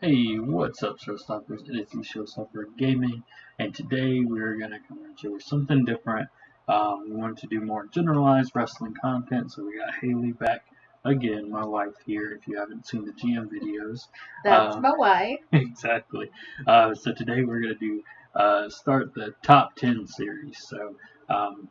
Hey, what's up, Showstoppers? It is the Showstopper Gaming, and today we're going to come at you with something different. We wanted to do more generalized wrestling content, so we got Haley back again, my wife here, if you haven't seen the GM videos. That's my wife. Exactly. So today we're going to do start the top 10 series. So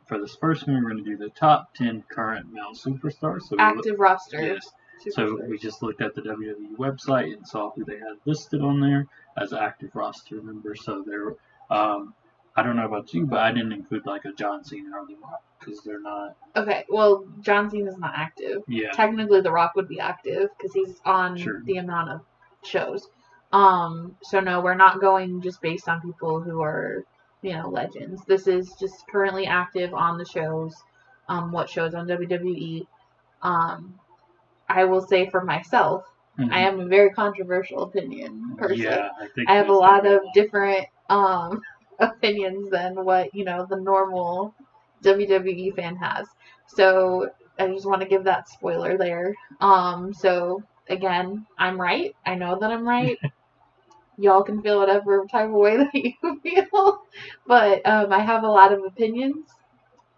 for this first one, we're going to do the top 10 current male superstars. So Active roster. Yes. So we just looked at the WWE website and saw who they had listed on there as active roster members. So they're, I don't know about you, but I didn't include like a John Cena or The Rock because they're not. Okay, well, John Cena's not active. Yeah. Technically, The Rock would be active because he's on the amount of shows. So no, we're not going just based on people who are, legends. This is just currently active on the shows. What shows on WWE. I will say for myself, I have a very controversial opinion person. Yeah, I have a lot of different opinions than what, the normal WWE fan has. So I just want to give that spoiler there. So again, I'm right. I know that I'm right. Y'all can feel whatever type of way that you feel. But I have a lot of opinions.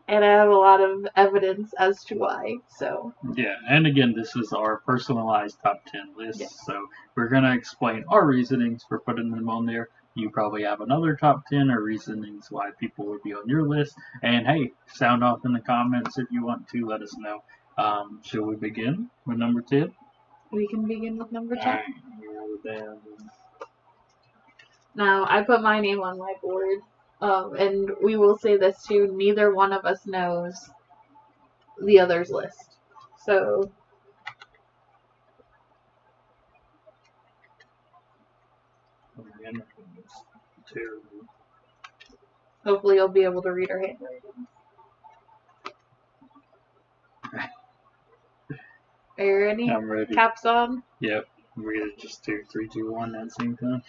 And I have a lot of evidence as to why. So yeah, and again, this is our personalized top 10 list. Yeah. So we're gonna explain our reasonings for putting them on there. You probably have another top 10 or reasonings why people would be on your list. And hey, sound off in the comments if you want to. Let us know. Shall we begin with number 10? We can begin with number 10. Right. Now, I put my name on my board. And we will say this too, neither one of us knows the other's list. So hopefully you'll be able to read our handwriting. Are you ready? I'm ready. Caps on? Yep. We're gonna just do 3, 2, 1 at the same time.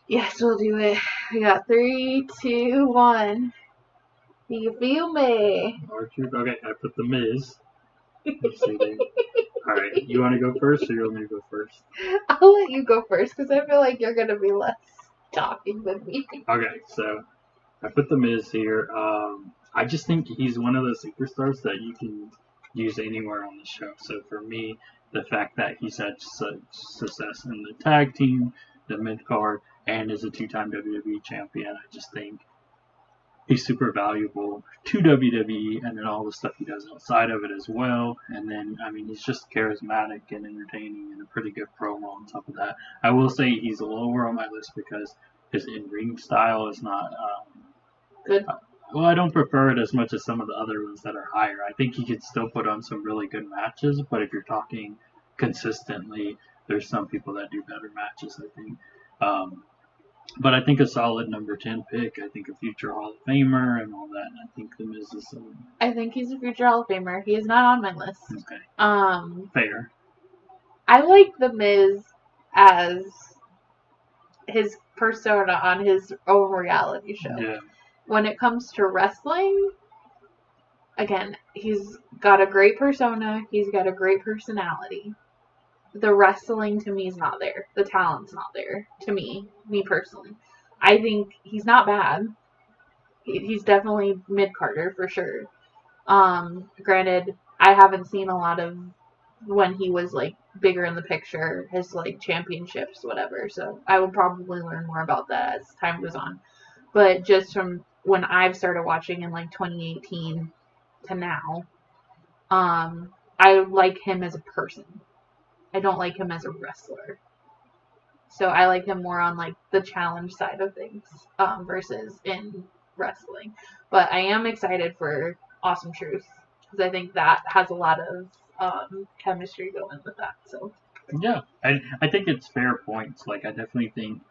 Yes, we'll do it. We got 3, 2, 1. Do you feel me? Okay, I put the Miz. Alright, you want to go first or you want me to go first? I'll let you go first because I feel like you're going to be less talking than me. Okay, so I put the Miz here. I just think he's one of those superstars that you can use anywhere on the show. So for me, the fact that he's had such success in the tag team, the mid-card, and is a 2-time WWE champion, I just think he's super valuable to WWE, and then all the stuff he does outside of it as well. And then, I mean, he's just charismatic and entertaining and a pretty good promo on top of that. I will say he's lower on my list because his in-ring style is not good. Well, I don't prefer it as much as some of the other ones that are higher. I think he could still put on some really good matches, but if you're talking consistently, there's some people that do better matches, I think. But I think a solid number 10 pick. I think a future Hall of Famer and all that. And I think The Miz is I think he's a future Hall of Famer. He is not on my list. Okay. Fair. I like The Miz as his persona on his own reality show. Yeah. When it comes to wrestling, again, he's got a great persona. He's got a great personality. The wrestling to me is not there. The talent's not there to me personally. I think he's not bad. He's definitely mid-carder for sure. Granted, I haven't seen a lot of when he was like bigger in the picture, his like championships, whatever. So I will probably learn more about that as time goes on. But just from when I've started watching in like 2018 to now, I like him as a person. I don't like him as a wrestler. So I like him more on like the challenge side of things versus in wrestling. But I am excited for Awesome Truth because I think that has a lot of chemistry going with that. So yeah, I think it's fair points. Like I definitely think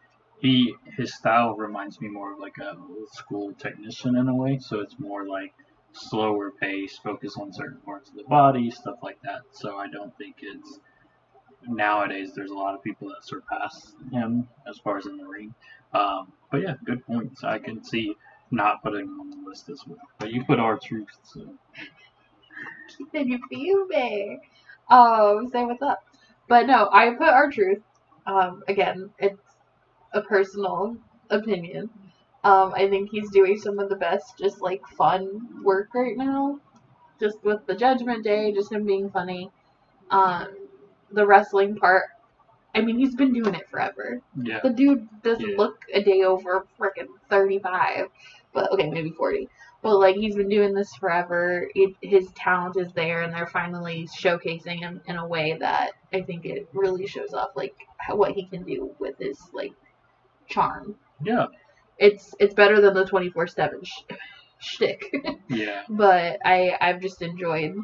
his style reminds me more of like a old school technician in a way. So it's more like slower pace, focus on certain parts of the body, stuff like that. So I don't think it's nowadays there's a lot of people that surpass him as far as in the ring. But yeah, good points. I can see not putting him on the list as well. But you put R-Truth, so. Did you feel me? Say what's up. But no, I put R-Truth. Again, it's a personal opinion. I think he's doing some of the best, just like fun work right now. Just with the Judgment Day, just him being funny. The wrestling part. I mean, he's been doing it forever. Yeah. The dude doesn't look a day over freaking 35, but okay, maybe 40. But like, he's been doing this forever. His talent is there, and they're finally showcasing him in a way that I think it really shows off like what he can do with his like charm. Yeah. It's better than the 24/7 shtick. Yeah. But I've just enjoyed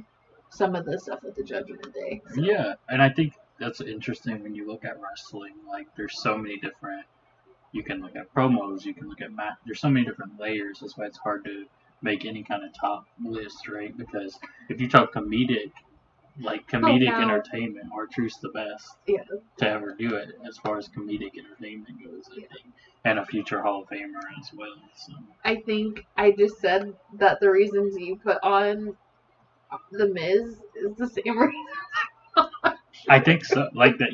some of the stuff with the Judgment Day. So. Yeah, and I think that's interesting when you look at wrestling. Like, there's so many different. You can look at promos. You can look at match. There's so many different layers. That's why it's hard to make any kind of top list, right? Because if you talk comedic entertainment, R-Truth's the best to ever do it as far as comedic entertainment goes, I think. And a future Hall of Famer as well. So. I think I just said that the reasons you put on The Miz is the same reason. I think so, like that,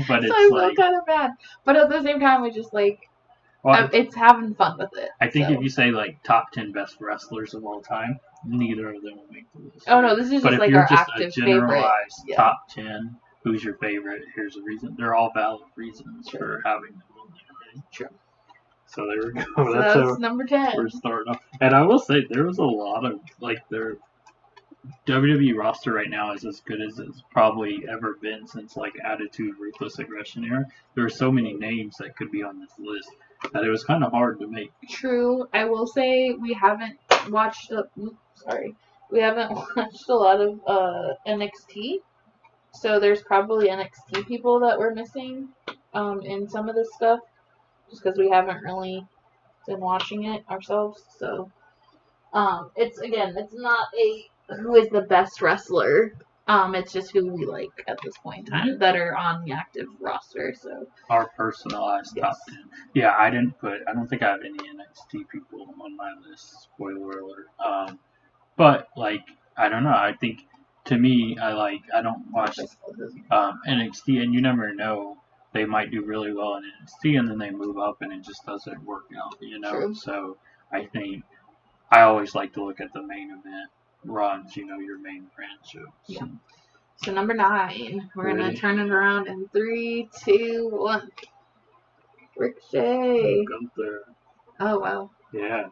but it's so I like... feel kind of bad. But at the same time, I just it's having fun with it. I think if you say like top 10 best wrestlers of all time, neither of them will make the list. Oh no, this is just like our active favorite. But if you're just a generalized top 10, who's your favorite? Here's a reason. They're all valid reasons for having them on there, right? True. So there we go. So that's number 10. We're starting off. And I will say, there was a lot of, their WWE roster right now is as good as it's probably ever been since, Attitude, Ruthless Aggression era. There are so many names that could be on this list that it was kind of hard to make. True. I will say we haven't watched we haven't watched a lot of NXT. So there's probably NXT people that we're missing in some of this stuff just because we haven't really been watching it ourselves. So it's not a who is the best wrestler. It's just who we like at this point in time that are on the active roster. So our personalized top 10. Yeah, I don't think I have any NXT people on my list. Spoiler alert. But I don't know. I think to me, I don't watch NXT, and you never know. They might do really well in NXT, and then they move up, and it just doesn't work out. True. So I think I always like to look at the main event runs. Your main brand show. Yeah. So number 9, we're gonna turn it around in 3, 2, 1. Ricochet. Gunther. Oh wow. Yeah.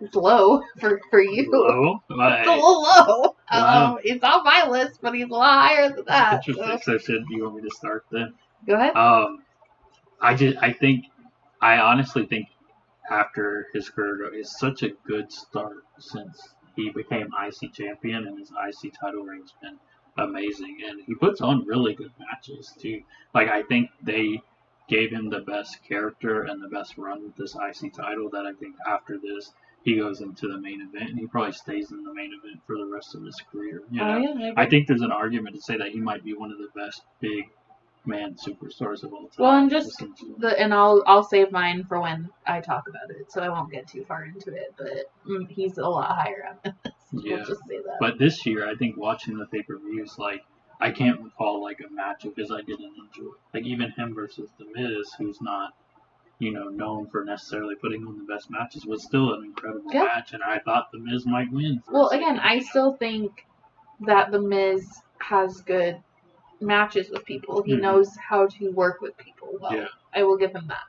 It's low for you. Low? It's a little low. Wow. It's on my list, but he's a lot higher than that. Interesting. So you want me to start then? Go ahead. I honestly think after his career, it's such a good start since he became IC champion, and his IC title reign's been amazing, and he puts on really good matches too. I think they gave him the best character and the best run with this IC title that I think after this he goes into the main event, and he probably stays in the main event for the rest of his career. I think there's an argument to say that he might be one of the best big man superstars of all time. Well, and I'll save mine for when I talk about it, so I won't get too far into it. But he's a lot higher on this. Yeah. We'll just say that. But this year, I think watching the pay-per-views, I can't recall a match of his I didn't enjoy. Even him versus The Miz, who's not, known for necessarily putting on the best matches, was still an incredible match, and I thought The Miz might win. Well, again, I still think that The Miz has good matches with people. He knows how to work with people well. Yeah. I will give him that.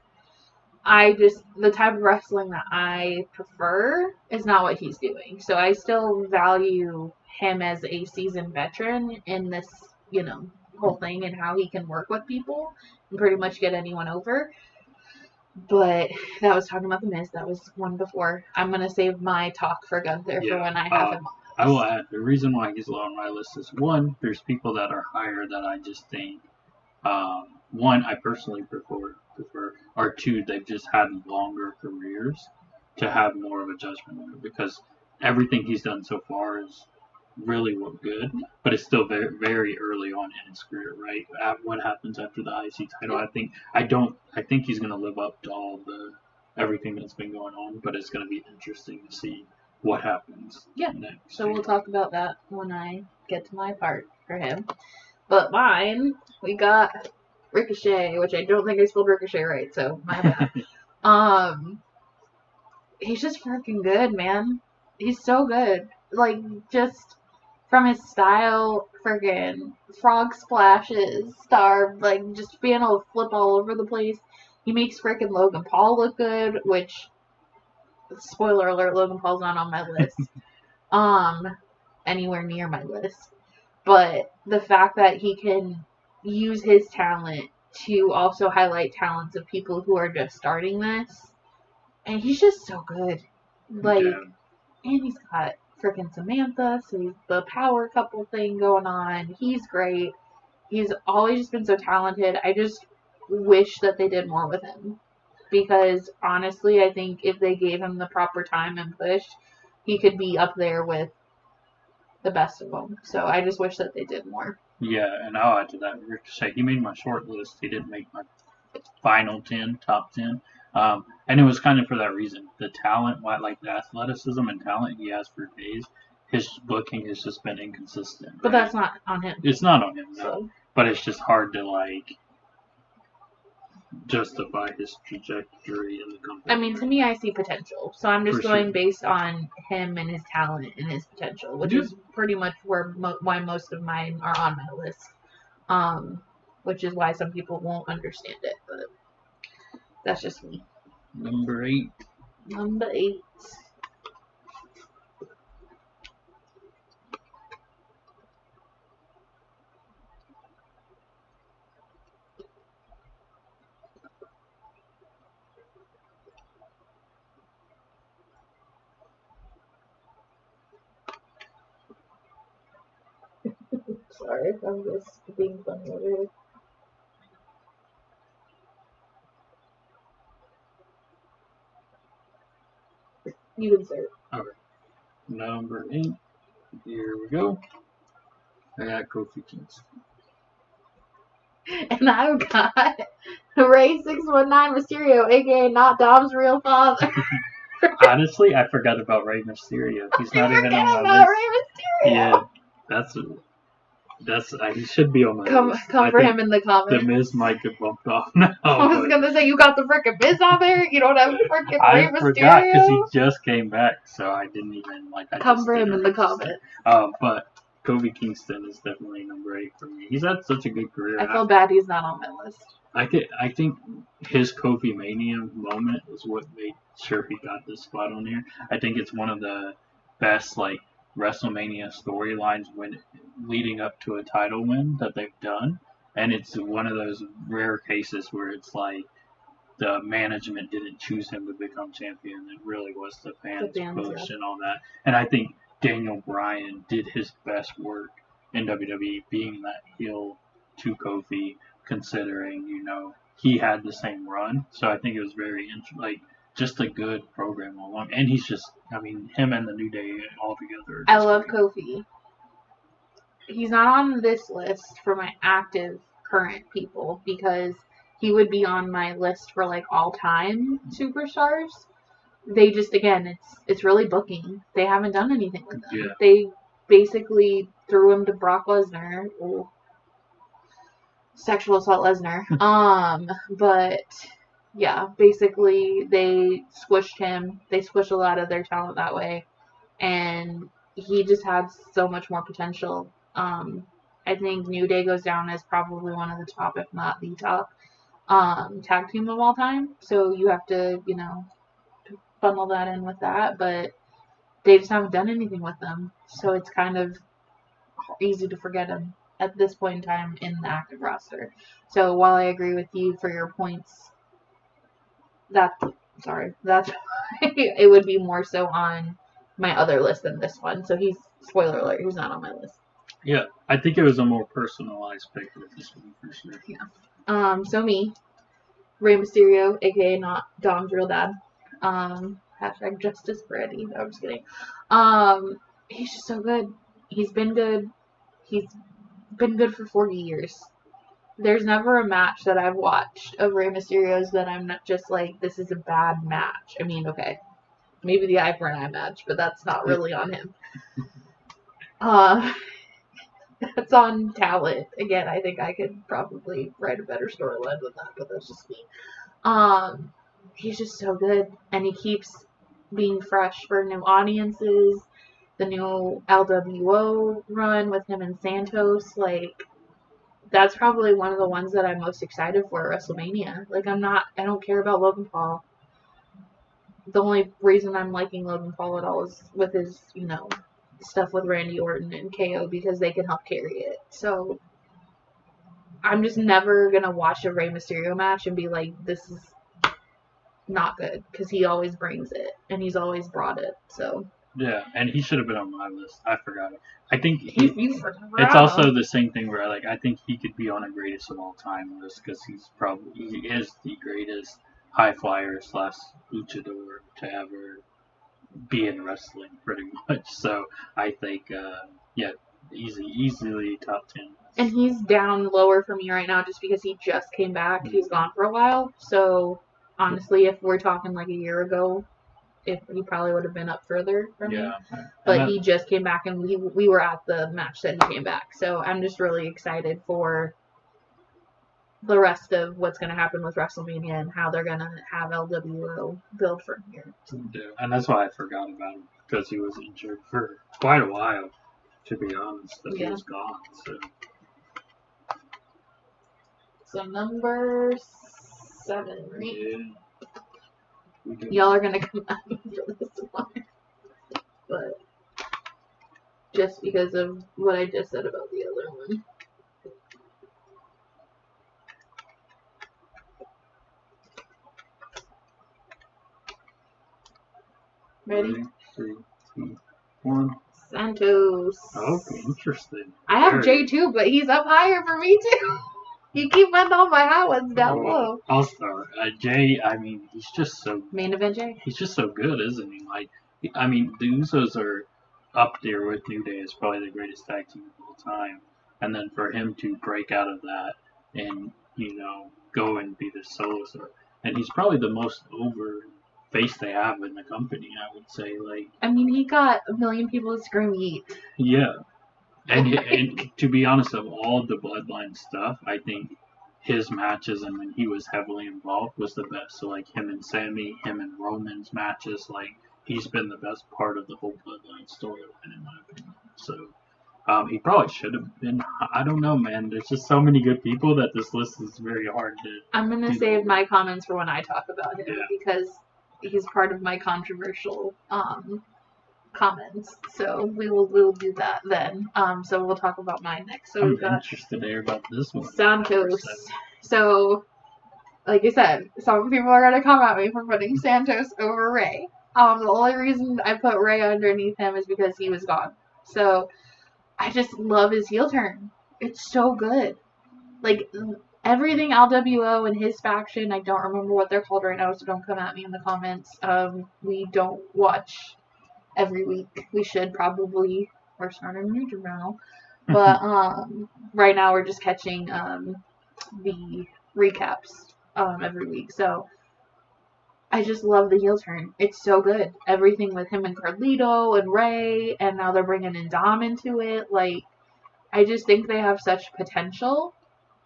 The type of wrestling that I prefer is not what he's doing. So I still value him as a seasoned veteran in this, whole thing and how he can work with people and pretty much get anyone over. But that was talking about The Miz. That was one before. I'm going to save my talk for Gunther for when I have him on. I will add, the reason why he's low on my list is, one, there's people that are higher that I just think, one, I personally prefer, or two, they've just had longer careers to have more of a judgment on it, because everything he's done so far is really good, but it's still very, very early on in his career, right? What happens after the IC title? I think he's going to live up to everything that's been going on, but it's going to be interesting to see what happens next. So we'll talk about that when I get to my part for him. But mine, we got Ricochet, which I don't think I spelled Ricochet right, so my bad. He's just freaking good, man. He's so good. Like, just from his style, freaking frog splashes, like, just being able to flip all over the place. He makes freaking Logan Paul look good, which, spoiler alert, Logan Paul's not on my list. Anywhere near my list. But the fact that he can use his talent to also highlight talents of people who are just starting this. And he's just so good. Like, and he's got freaking Samantha, so he's the power couple thing going on. He's great. He's always just been so talented. I just wish that they did more with him. Because, honestly, I think if they gave him the proper time and push, he could be up there with the best of them. So I just wish that they did more. Yeah, and I'll add to that. Ricochet, he made my short list. He didn't make my final 10, top 10. And it was kind of for that reason. The talent, like the athleticism and talent he has for days, his booking has just been inconsistent. But that's not on him. It's not on him, no. So. But it's just hard to, like, justify his trajectory in the company. I mean, to me, I see potential. So I'm just going based on him and his talent and his potential, which is pretty much why most of mine are on my list. Which is why some people won't understand it, but that's just me. Number 8. Number 8. Sorry, I'm just being funny over here. You can start. Okay. Number 8. Here we go. I got Kofi Kingston. And I've got Ray 619 Mysterio, aka not Dom's real father. Honestly, I forgot about Rey Mysterio. He's not even on my list. Rey Mysterio. Yeah, that's he should be on my list. Come for him in the comments. The Miz might get bumped off now. I was gonna say, you got the freaking Miz on there. You don't have freaking Rey Mysterio. I forgot because he just came back, so I didn't even come for him in the comments. But Kofi Kingston is definitely number 8 for me. He's had such a good career. I feel bad he's not on my list. I think his Kofi Mania moment is what made sure he got this spot on here. I think it's one of the best WrestleMania storylines leading up to a title win that they've done, and it's one of those rare cases where it's like the management didn't choose him to become champion. It really was the fans push and all that. And I think Daniel Bryan did his best work in WWE being that heel to Kofi, considering, he had the same run. So I think it was very, just a good program all along. And he's just, him and the New Day all together. I love Kofi. He's not on this list for my active current people because he would be on my list for all-time superstars. They just, again, it's really booking. They haven't done anything with them. Yeah. They basically threw him to Brock Lesnar. Ooh. Sexual assault Lesnar. But yeah, basically they squished him. They squished a lot of their talent that way. And he just had so much more potential. I think New Day goes down as probably one of the top, if not the top, tag team of all time. So you have to, funnel that in with that. But they just haven't done anything with them. So it's kind of easy to forget him at this point in time in the active roster. So while I agree with you for your points, that's it would be more so on my other list than this one. So spoiler alert, he's not on my list. Yeah, I think it was a more personalized pick with this one for sure. Yeah. So me, Rey Mysterio, aka not Dom's real dad. Hashtag justice for Eddie. No, I'm just kidding. He's just so good. He's been good. He's been good for 40 years. There's never a match that I've watched of Rey Mysterio's that I'm not just like, this is a bad match. I mean, okay, maybe the eye for an eye match, but that's not really on him. That's on talent. Again, I think I could probably write a better storyline than that, but that's just me. He's just so good, and he keeps being fresh for new audiences. The new LWO run with him and Santos, like that's probably one of the ones that I'm most excited for at WrestleMania. Like I don't care about Logan Paul. The only reason I'm liking Logan Paul at all is with his, stuff with Randy Orton and KO because they can help carry it. So I'm just never gonna watch a Rey Mysterio match and be like, this is not good because he always brings it and he's always brought it. So Yeah, and he should have been on my list. I forgot it. I think it's also the same thing where I think he could be on a greatest of all time list because he is the greatest high flyer slash luchador to ever be in wrestling, pretty much. So I think yeah, easily top 10. And he's down lower for me right now just because he just came back. He's gone for a while. So honestly, if we're talking like a year ago, if he probably would have been up further for me. But he just came back and we were at the match that he came back. So I'm just really excited for the rest of what's going to happen with WrestleMania and how they're going to have LWO build from here. Yeah, and that's why I forgot about him because he was injured for quite a while, to be honest. That he was gone. So number 7, right? Yeah. Y'all are going to come at me for this one. But just because of what I just said about the other one. Ready? 3, 2, 1. Santos. Oh, interesting. I have Jay too, but he's up higher for me too. You keep putting all my high ones down low. I'll start. Jay, he's just so... Main event Jay? He's just so good, isn't he? The Usos are up there with New Day as probably the greatest tag team of all time. And then for him to break out of that and, go and be the solo star. And he's probably the most over face they have in the company, I would say. He got 1 million people to scream eat. Yeah. And to be honest, of all the Bloodline stuff, I think his matches and when he was heavily involved was the best. So him and Sammy, him and Roman's matches, he's been the best part of the whole Bloodline storyline in my opinion. So he probably should have been. I don't know, man. There's just so many good people that this list is very hard to. I'm gonna save my comments for when I talk about him because he's part of my controversial comments. So we will do that then. So we'll talk about mine next. So I'm interested to hear about this one. Santos. So, like I said, some people are gonna come at me for putting Santos over Ray. The only reason I put Ray underneath him is because he was gone. So I just love his heel turn. It's so good. Everything LWO and his faction, I don't remember what they're called right now, so don't come at me in the comments. We don't watch every week. We should probably. We're starting a new journal. But right now we're just catching the recaps every week. So I just love the heel turn. It's so good. Everything with him and Carlito and Ray, and now they're bringing in Dom into it. I just think they have such potential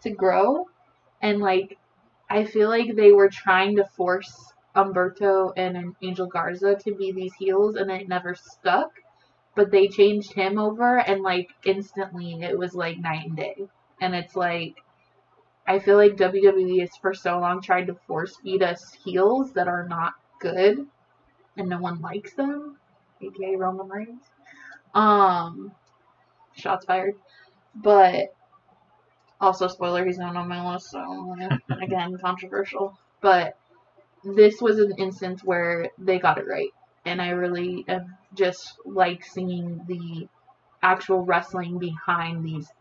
to grow. And, I feel like they were trying to force Humberto and Angel Garza to be these heels, and it never stuck. But they changed him over, and, instantly it was, night and day. And it's, I feel like WWE has for so long tried to force feed us heels that are not good, and no one likes them, aka Roman Reigns. Shots fired. But also, spoiler, he's not on my list, so again, controversial. But this was an instance where they got it right, and I really just like seeing the actual wrestling behind these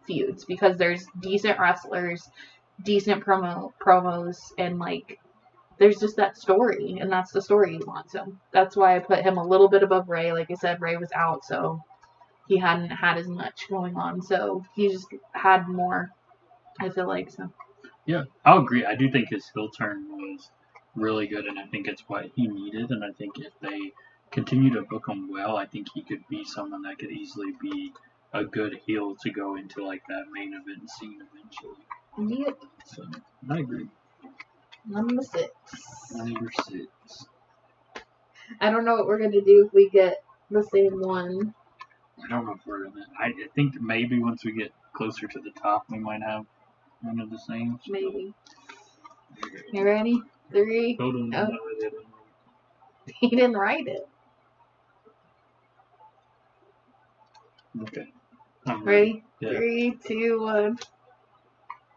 feuds because there's decent wrestlers, decent promos, and there's just that story, and that's the story you want. So that's why I put him a little bit above Ray. Like I said, Ray was out, so he hadn't had as much going on, so he just had more, I feel like. So yeah, I'll agree. I do think his heel turn was really good, and I think it's what he needed. And I think if they continue to book him well, I think he could be someone that could easily be a good heel to go into like that main event scene eventually. Yep. So I agree. Number 6. Number 6. I don't know what we're gonna do if we get the same one. I don't know if we're gonna. I think maybe once we get closer to the top, we might have one of the same. Maybe. You ready? 3. Hold on. Oh. He didn't write it. Okay. Ready? Yeah. 3, 2, 1.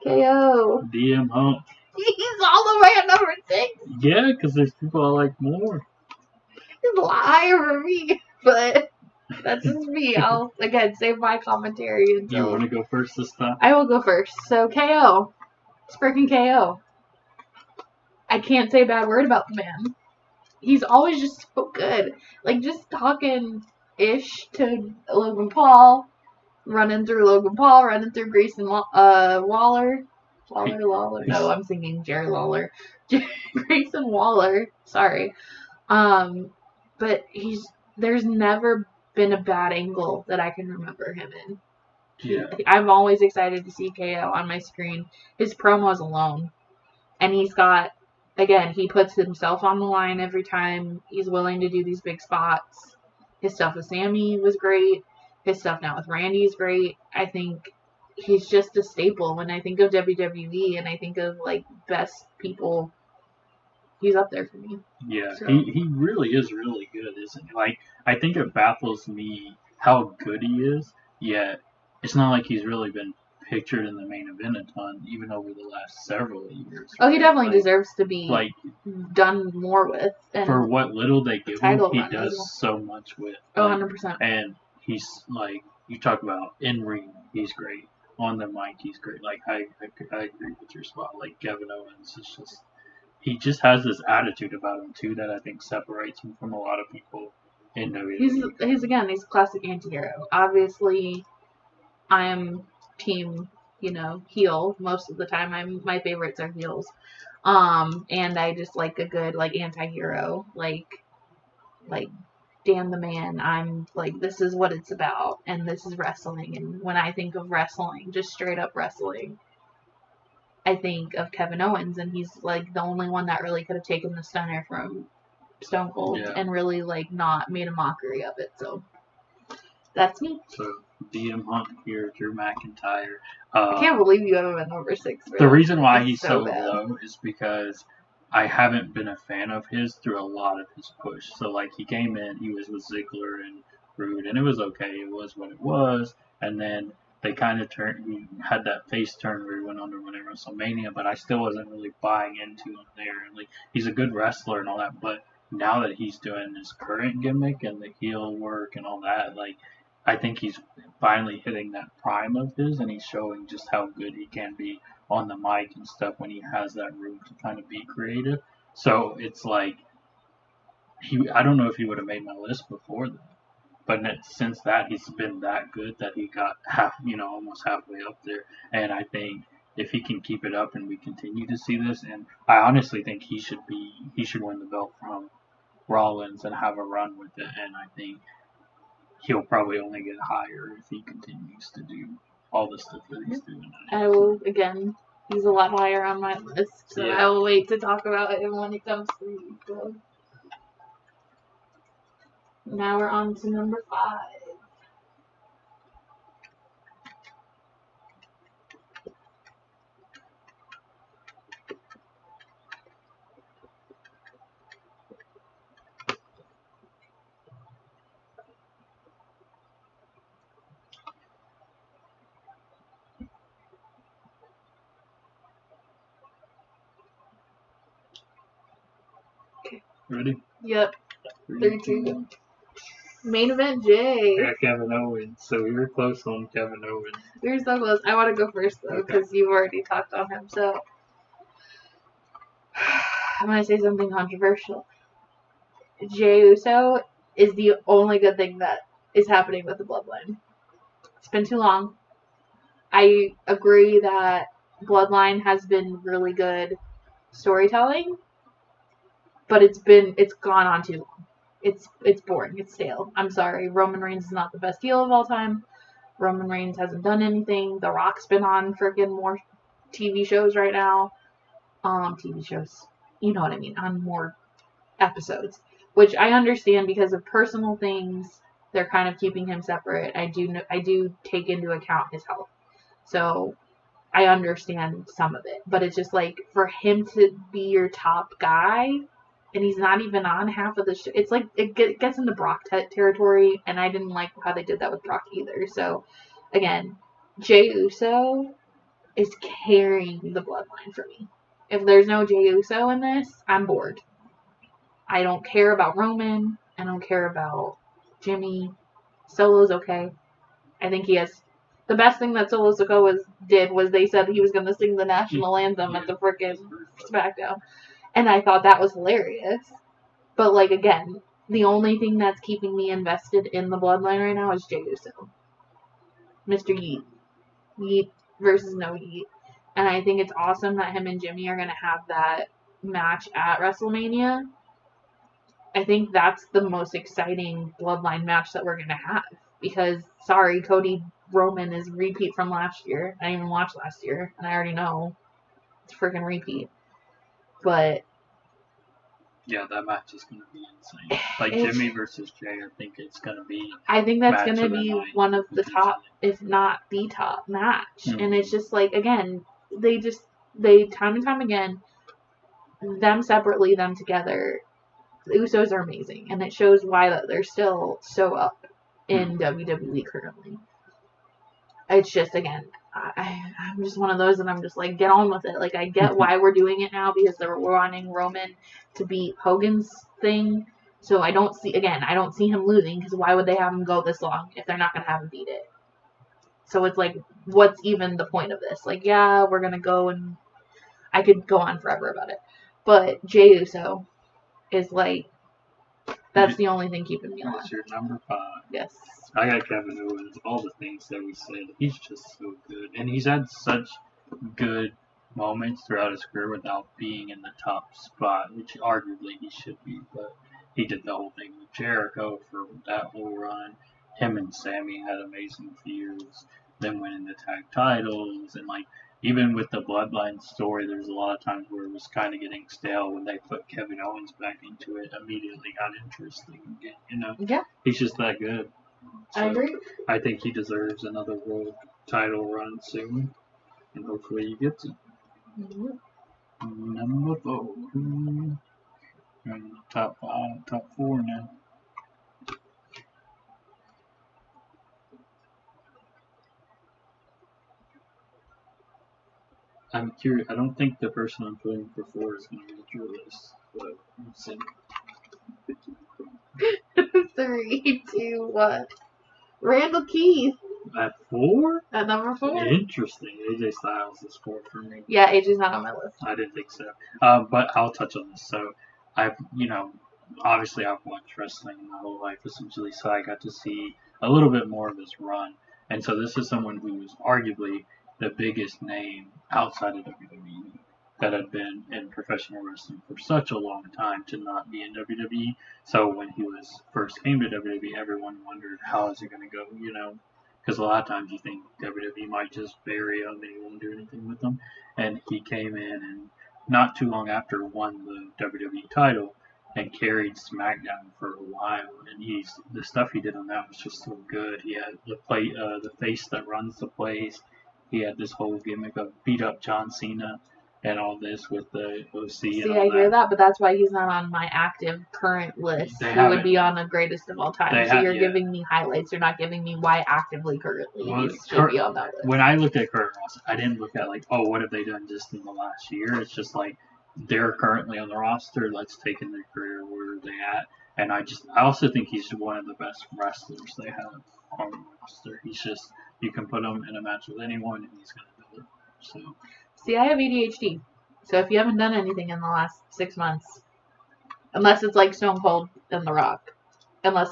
KO. DM Hump. He's all the way at number 6. Yeah, because there's people I like more. He's a lot higher for me, but that's just me. I'll again save my commentary until. You want to go first this time? I will go first. So KO. It's freaking KO. I can't say a bad word about the man. He's always just so good. Like, just talking-ish to Logan Paul, running through Logan Paul, running through Grayson Waller. Lawler? No, I'm singing Jerry Lawler. Grayson Waller. Sorry. But there's never been a bad angle that I can remember him in. Yeah. I'm always excited to see KO on my screen. His promos alone. And he's got, again, he puts himself on the line every time. He's willing to do these big spots. His stuff with Sammy was great. His stuff now with Randy is great. I think he's just a staple. When I think of WWE and I think of, like, best people, he's up there for me. Yeah, So. he really is really good, isn't he? Like, I think it baffles me how good he is, yet it's not like he's really been pictured in the main event a ton, even over the last several years. Oh, he definitely deserves to be like done more with. And for what little they give him, he run does as well. so much with. Oh, like, 100%. And he's like, you talk about in ring, he's great. On the mic, he's great. Like I agree with your spot. Like Kevin Owens is just. He just has this attitude about him too that I think separates him from a lot of people in WWE. He's a classic anti-hero. Obviously, I'm team, heel most of the time. My favorites are heels. And I just like a good anti-hero, like damn the man. I'm like, this is what it's about, and this is wrestling. And when I think of wrestling, just straight up wrestling, I think of Kevin Owens, and he's like the only one that really could have taken the stunner from Stone Cold and really not made a mockery of it. So that's me. So DM Hunt here, Drew McIntyre. I can't believe you have him at number 6. The reason why he's so low is because I haven't been a fan of his through a lot of his push. So he came in, he was with Ziggler and Rude, and it was okay. It was what it was, and then they kind of he had that face turn where he went on to win at WrestleMania, but I still wasn't really buying into him there. And he's a good wrestler and all that, but now that he's doing his current gimmick and the heel work and all that, I think he's finally hitting that prime of his, and he's showing just how good he can be on the mic and stuff when he has that room to kind of be creative. So it's I don't know if he would have made my list before that. But since that, he's been that good that he got almost halfway up there. And I think if he can keep it up and we continue to see this, and I honestly think he should win the belt from Rollins and have a run with it. And I think he'll probably only get higher if he continues to do all the stuff that he's doing. I will, again, he's a lot higher on my list, so I will wait to talk about him when it comes to you. So. Now we're on to number 5. Okay. Ready? Yep. 3, 2. Main event, Jay. Yeah, Kevin Owens. So we were close on Kevin Owens. We were so close. I want to go first, though, because you've already talked on him. So I'm going to say something controversial. Jey Uso is the only good thing that is happening with the Bloodline. It's been too long. I agree that Bloodline has been really good storytelling, but it's gone on too long. It's boring. It's stale. I'm sorry. Roman Reigns is not the best heel of all time. Roman Reigns hasn't done anything. The Rock's been on freaking more TV shows right now. TV shows. You know what I mean. On more episodes. Which I understand because of personal things. They're kind of keeping him separate. I do take into account his health. So I understand some of it. But it's just like for him to be your top guy and he's not even on half of the show. It's like it gets into Brock territory, and I didn't like how they did that with Brock either. So, again, Jey Uso is carrying the bloodline for me. If there's no Jey Uso in this, I'm bored. I don't care about Roman. I don't care about Jimmy. Solo's okay. I think he has... The best thing that Solo Sikoa did was they said he was going to sing the national anthem at the frickin' SmackDown. And I thought that was hilarious. But, like, again, the only thing that's keeping me invested in the bloodline right now is Jey Uso. Mr. Yeet. Yeet versus no Yeet. And I think it's awesome that him and Jimmy are going to have that match at WrestleMania. I think that's the most exciting bloodline match that we're going to have. Because, sorry, Cody Roman is repeat from last year. I didn't even watch last year. And I already know. It's a freaking repeat. But yeah, that match is going to be insane. Like Jimmy versus Jay, I think it's going to be. I think that's going to be one of the top, if not the top match. Mm-hmm. And it's just like, again, they time and time again, them separately, them together. The Usos are amazing, and it shows why that they're still so up in WWE currently. It's just, again, I'm just one of those, and I'm just like, get on with it. Like, I get why we're doing it now, because they're wanting Roman to beat Hogan's thing. So I don't see him losing, because why would they have him go this long if they're not going to have him beat it? So it's like, what's even the point of this? Like, yeah, we're going to go, and I could go on forever about it. But Jey Uso is like, that's the only thing keeping me alive. That's your number 5. Yes. I got Kevin Owens. All the things that we said. He's just so good. And he's had such good moments throughout his career without being in the top spot, which arguably he should be. But he did the whole thing with Jericho for that whole run. Him and Sammy had amazing feuds. Then winning the tag titles. And, like, even with the Bloodline story, there's a lot of times where it was kind of getting stale. When they put Kevin Owens back into it, immediately got interesting again, you know? Yeah. He's just that good. So I agree. I think he deserves another world title run soon, and hopefully he gets it. Mm-hmm. Number 4. We're in the top 4 now. I'm curious. I don't think the person I'm putting for 4 is going to make your list, but let's see. 3, 2, 1. Randall Keith. At 4? At number 4? Interesting. AJ Styles is 4 for me. Yeah, AJ's not on my list. I didn't think so. But I'll touch on this. So, obviously I've watched wrestling my whole life essentially, so I got to see a little bit more of his run. And so this is someone who's arguably the biggest name outside of WWE that had been in professional wrestling for such a long time to not be in WWE. So when he first came to WWE, everyone wondered, how is it going to go, you know? Because a lot of times you think WWE might just bury him and he won't do anything with them. And he came in and not too long after won the WWE title and carried SmackDown for a while. And the stuff he did on that was just so good. He had the face that runs the place. He had this whole gimmick of beat up John Cena and all this with the OC. See, I hear that, but that's why he's not on my active current list. He would be on the greatest of all time. So you're giving me highlights. You're not giving me why actively currently he should be on that list. When I looked at Kurt Ross, I didn't look at like, oh, what have they done just in the last year? It's just like, they're currently on the roster. Let's take in their career. Where are they at? And I also think he's one of the best wrestlers they have on the roster. He's just, you can put him in a match with anyone and he's going to do it. So. See, I have ADHD. So if you haven't done anything in the last 6 months, unless it's like Stone Cold and The Rock,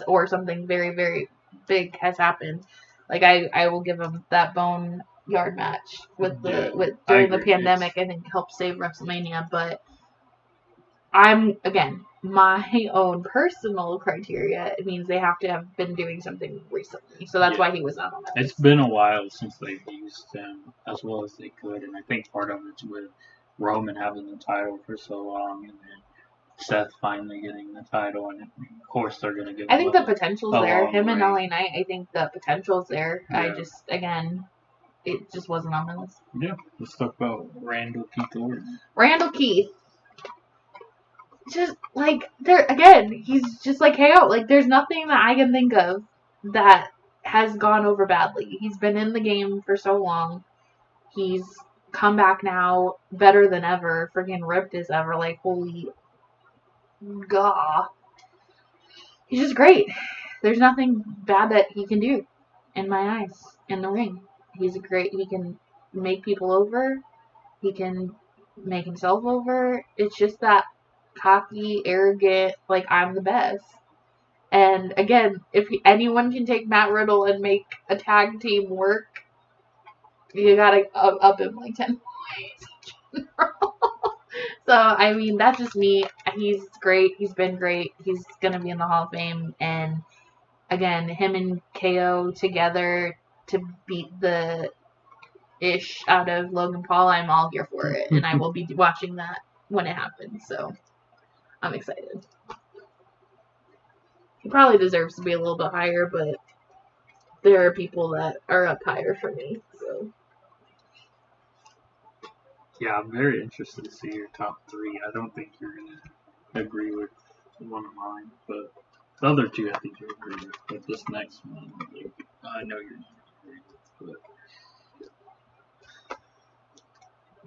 or something very, very big has happened, like I will give him that Boneyard match during the pandemic. I think helped save WrestleMania. But I'm, again, my own personal criteria, it means they have to have been doing something recently. So that's why he was not on that It's list. been a while since they've used him as well as they could, and I think part of it's with Roman having the title for so long, and then Seth finally getting the title, and of course they're gonna give. I think the potential's there. long Him and reign. LA Knight, I think the potential's there. Yeah. I just, again, it just wasn't on my list. Yeah, let's talk about Randall Keith Orton. Randall Keith. Just like there again, he's just like KO. Like there's nothing that I can think of that has gone over badly. He's been in the game for so long. He's come back now better than ever, freaking ripped as ever. Like holy god, he's just great. There's nothing bad that he can do in my eyes in the ring. He's a great. He can make people over. He can make himself over. It's just that cocky, arrogant, like I'm the best. And again, if anyone can take Matt Riddle and make a tag team work, you gotta up him like 10 points. So, I mean, that's just me. He's great. He's been great. He's gonna be in the Hall of Fame. And again, him and KO together to beat the ish out of Logan Paul, I'm all here for it. And I will be watching that when it happens. So, I'm excited. He probably deserves to be a little bit higher, but there are people that are up higher for me. So Yeah, I'm very interested to see your top three. I don't think you're gonna agree with one of mine, but the other two I think you agree with. But this next one, I know you're not gonna agree with.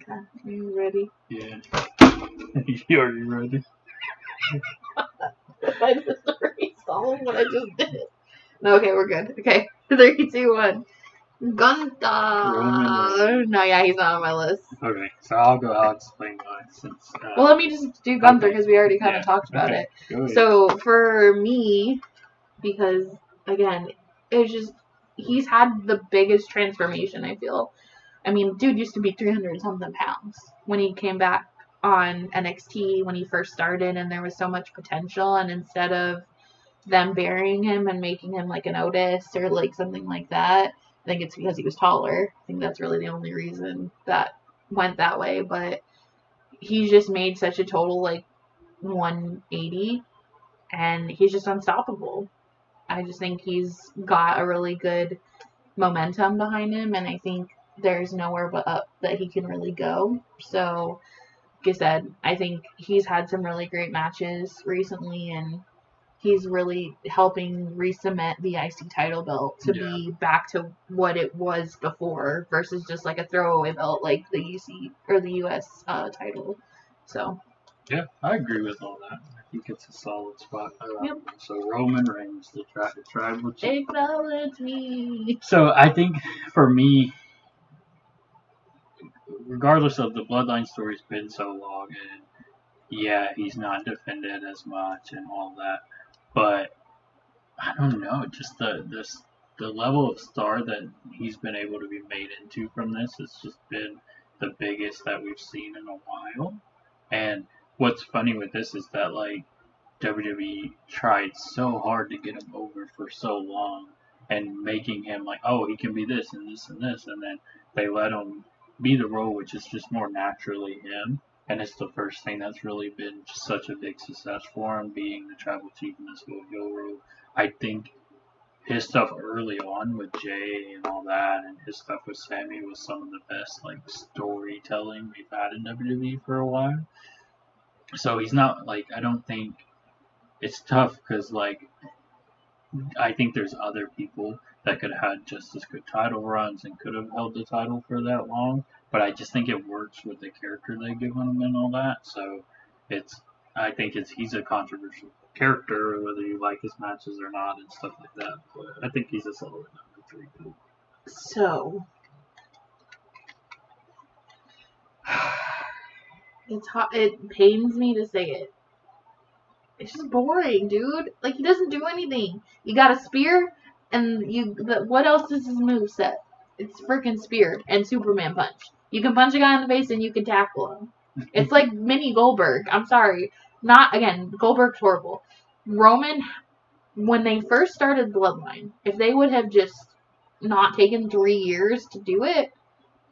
okay, are you ready? Yeah, are you ready? I just restalling what I just did. No, okay, we're good. Okay, 3, 2, 1. Gunther. No, yeah, he's not on my list. Okay, so I'll explain why. Since Well, let me just do Gunther because we already kind of talked about it. So for me, because again, it's just he's had the biggest transformation. I feel. I mean, dude used to be 300 something pounds when he came back on NXT when he first started, and there was so much potential. And instead of them burying him and making him like an Otis or like something like that, I think it's because he was taller. I think that's really the only reason that went that way. But he's just made such a total like 180, and he's just unstoppable. I just think he's got a really good momentum behind him, and I think there's nowhere but up that he can really go. So, like I said, I think he's had some really great matches recently, and he's really helping re-cement the IC title belt to be back to what it was before versus just like a throwaway belt like the UC or the US title. So. Yeah, I agree with all that. I think it's a solid spot. Yep. So Roman Reigns, the tribal chief. Acknowledge me. So I think for me, regardless of the bloodline story's been so long, and yeah, he's not defended as much and all that, but I don't know, just the level of star that he's been able to be made into from this has just been the biggest that we've seen in a while. And what's funny with this is that like WWE tried so hard to get him over for so long and making him like, oh, he can be this and this and this, and then they let him be the role which is just more naturally him. And it's the first thing that's really been just such a big success for him, being the tribal chief in this whole heel role. I think his stuff early on with Jay and all that, and his stuff with Sammy was some of the best like storytelling we've had in WWE for a while. So he's not like, I don't think it's tough because like I think there's other people that could have had just as good title runs and could have held the title for that long. But I just think it works with the character they give him and all that. So I think he's a controversial character, whether you like his matches or not and stuff like that. But I think he's a solid number 3 too. So it's hot. It pains me to say it. It's just boring, dude. Like he doesn't do anything. You got a spear, and what else is his moveset? It's freaking spear and Superman punch. You can punch a guy in the face and you can tackle him. It's like mini Goldberg. I'm sorry. Not, again, Goldberg's horrible. Roman, when they first started Bloodline, if they would have just not taken 3 years to do it,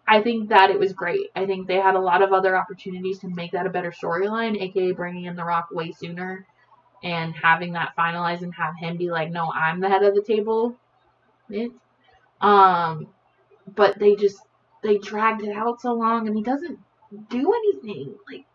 I think that it was great. I think they had a lot of other opportunities to make that a better storyline, aka bringing in The Rock way sooner and having that finalized and have him be like, no, I'm the head of the table. But they dragged it out so long, and he doesn't do anything. Like,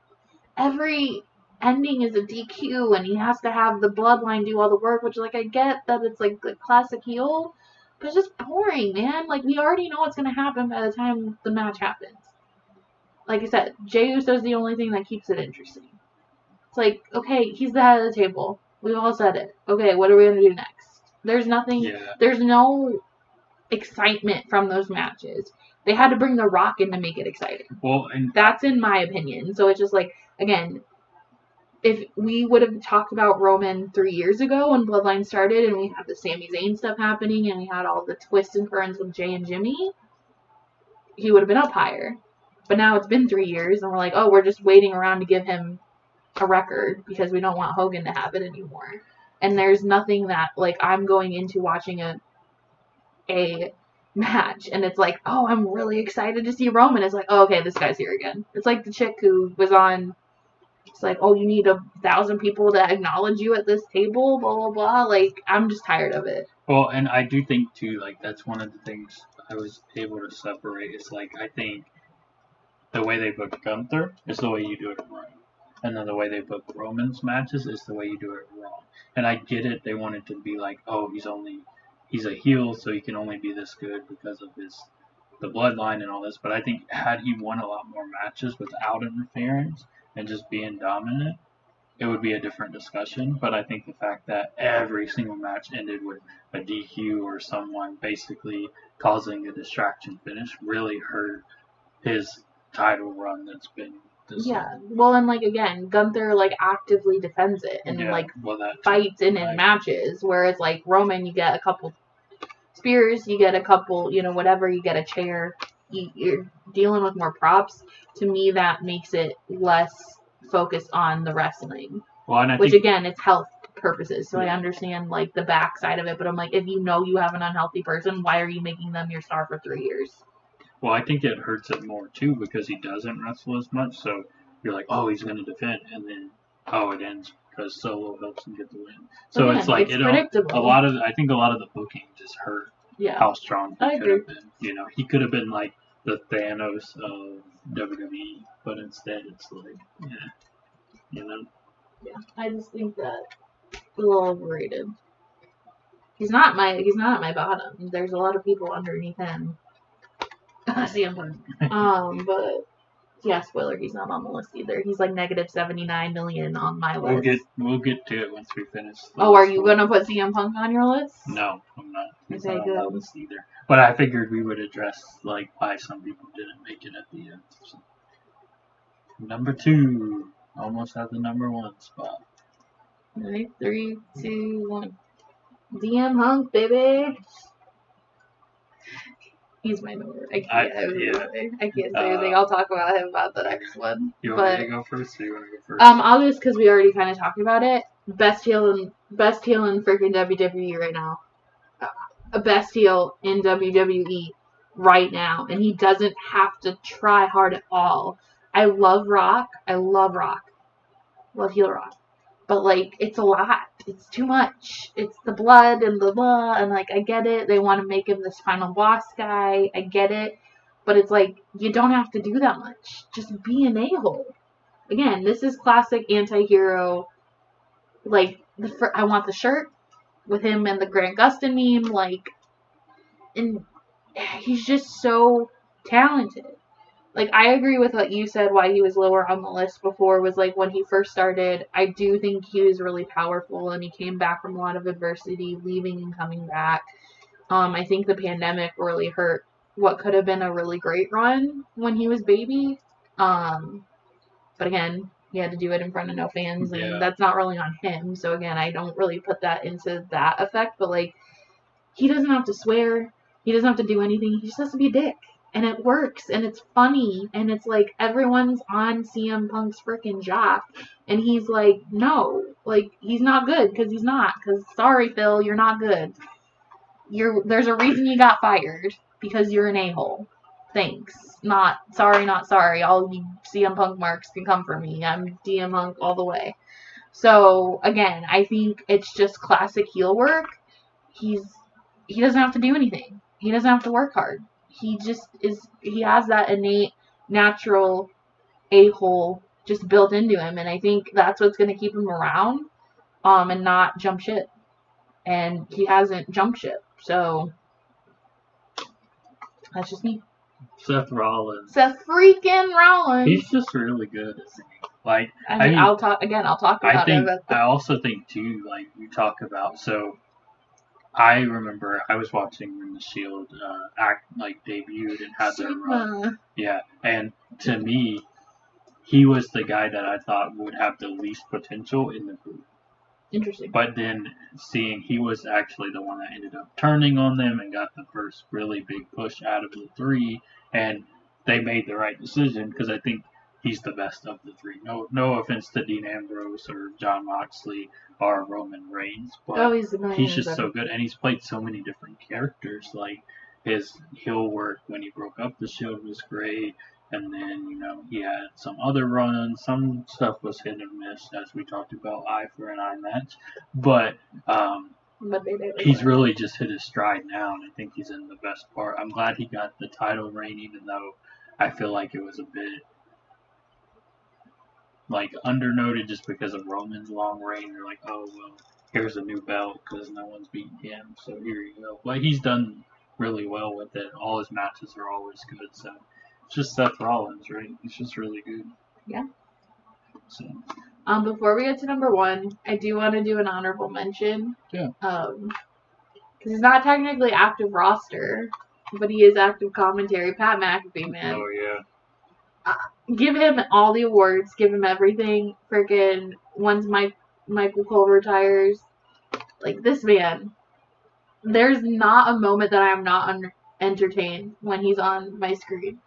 every ending is a DQ, and he has to have the bloodline do all the work, which, like, I get that it's, like, the classic heel, but it's just boring, man. Like, we already know what's going to happen by the time the match happens. Like I said, Jey Uso's the only thing that keeps it interesting. It's like, okay, he's the head of the table. We've all said it. Okay, what are we going to do next? There's nothing, there's no excitement from those matches. They had to bring The Rock in to make it exciting. Well, and that's in my opinion. So it's just like, again, if we would have talked about Roman 3 years ago when Bloodline started and we had the Sami Zayn stuff happening and we had all the twists and turns with Jey and Jimmy, he would have been up higher. But now it's been 3 years and we're like, oh, we're just waiting around to give him a record because we don't want Hogan to have it anymore. And there's nothing that, like, I'm going into watching a match and it's like, oh, I'm really excited to see Roman. It's like, oh, okay, this guy's here again. It's like the chick who was on, it's like, oh, you need 1,000 people to acknowledge you at this table, blah, blah, blah. Like, I'm just tired of it. Well, and I do think, too, like, that's one of the things I was able to separate. It's like, I think the way they book Gunther is the way you do it right. And then the way they book Roman's matches is the way you do it wrong. And I get it. They wanted to be like, oh, he's a heel, so he can only be this good because of the bloodline and all this. But I think had he won a lot more matches without interference and just being dominant, it would be a different discussion. But I think the fact that every single match ended with a DQ or someone basically causing a distraction finish really hurt his title run that's been this yeah. Well, and, like, again, Gunther, like, actively defends it and, fights in his matches, whereas, like, Roman, you get a couple spears, you get a couple, whatever, you get a chair, you're dealing with more props. To me, that makes it less focused on the wrestling. Well, and which, again, it's health purposes, so I understand, like, the backside of it, but I'm like, if you know you have an unhealthy person, why are you making them your star for 3 years? Well, I think it hurts it more, too, because he doesn't wrestle as much, so you're like, oh, he's going to defend, and then, oh, it ends because Solo helps him get the win. So it's like, predictable. I think a lot of the booking just hurt how strong he could have been. He could have been like the Thanos of WWE, but instead it's like, Yeah, I just think that a little overrated. He's not at my bottom. There's a lot of people underneath him. CM Punk. But yeah, spoiler, he's not on the list either. He's like negative 79 million on my list. We'll get to it once we finish. Oh, are you gonna put CM Punk on your list? No, I'm not. He's okay, not good. on the list either. But I figured we would address like why some people didn't make it at the end. So. Number 2, almost at the number 1 spot. Alright, 3, 2, 1. CM Punk, baby. He's my number. I can't say anything. I'll talk about him about the next one. You want me to go first, or you want to go first? I'll just, because we already kind of talked about it. Best heel in freaking WWE right now. Best heel in WWE right now, and he doesn't have to try hard at all. I love Rock. Love heel Rock. But, like, it's a lot. It's too much. It's the blood and the blah, and, like, I get it. They want to make him this final boss guy. I get it. But it's like, you don't have to do that much. Just be an a-hole. Again, this is classic anti-hero. Like, I want the shirt with him and the Grant Gustin meme. Like, and he's just so talented. Like, I agree with what you said, why he was lower on the list before, was, like, when he first started, I do think he was really powerful, and he came back from a lot of adversity, leaving and coming back. I think the pandemic really hurt what could have been a really great run when he was baby. But again, he had to do it in front of no fans, and that's not really on him. So, again, I don't really put that into that effect, but, like, he doesn't have to swear. He doesn't have to do anything. He just has to be a dick. and it works, and it's funny, and it's like everyone's on CM Punk's freaking jock, and he's like, no, like, he's not good, because he's not, because sorry, Phil, you're not good. There's a reason you got fired, because you're an a-hole. Thanks. Not sorry. All you CM Punk marks can come for me. I'm CM Punk all the way. So, again, I think it's just classic heel work. He doesn't have to do anything. He doesn't have to work hard. He has that innate, natural a-hole just built into him, and I think that's what's going to keep him around, and not jump ship. And he hasn't jumped ship, so that's just me. Seth Rollins. Seth freaking Rollins. He's just really good, isn't he? Like, I mean, I'll talk about it. I also think too, like you talk about. So, I remember I was watching when the Shield debuted and had their run. Yeah, and to me, he was the guy that I thought would have the least potential in the group. Interesting. But then seeing he was actually the one that ended up turning on them and got the first really big push out of the three, and they made the right decision because I think he's the best of the three. No offense to Dean Ambrose or Jon Moxley or Roman Reigns, but he's just so good, and he's played so many different characters. Like his heel work when he broke up the Shield was great. And then, he had some other runs. Some stuff was hit and miss, as we talked about, eye for an eye match. But he's really just hit his stride now, and I think he's in the best part. I'm glad he got the title reign, even though I feel like it was a bit undernoted just because of Roman's long reign. They're like, oh, well, here's a new belt because no one's beaten him, so here you go. But he's done really well with it. All his matches are always good, so... It's just Seth Rollins, right? He's just really good. Yeah. So. Before we get to number 1, I do want to do an honorable mention. Yeah. Because he's not technically active roster, but he is active commentary. Pat McAfee, man. Oh, yeah. Give him all the awards. Give him everything. Freaking once Michael Cole retires. Like, this man. There's not a moment that I am not entertained when he's on my screen.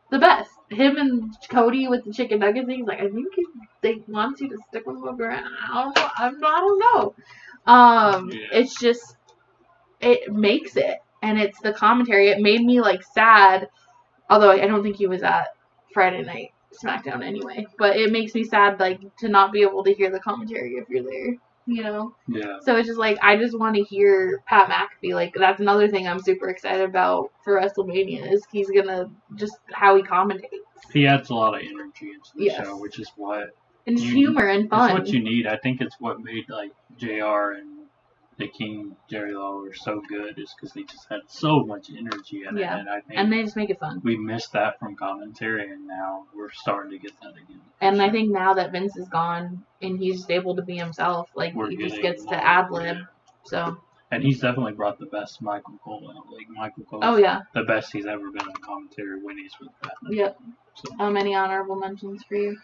The best. Him and Cody with the chicken nuggets. He's like, I think they want you to stick them around. I don't know. It's just, it makes it. And it's the commentary. It made me, sad. Although I don't think he was at Friday Night SmackDown anyway. But it makes me sad, to not be able to hear the commentary if you're there. Yeah. So it's just I just want to hear Pat McAfee. That's another thing I'm super excited about for WrestleMania is he's gonna just how he commentates. He adds a lot of energy into the show, which is what and humor and fun. It's what you need. I think it's what made JR and the King Jerry Lawler so good is because they just had so much energy in it. And I think they just make it fun. We missed that from commentary, and now we're starting to get that again. And I think now that Vince is gone and he's just able to be himself, he just gets to ad-lib. Yeah. So. And he's definitely brought the best Michael Cole out. Michael Cole. Oh yeah. The best he's ever been on commentary when he's with Batman. Yep. So. Any honorable mentions for you?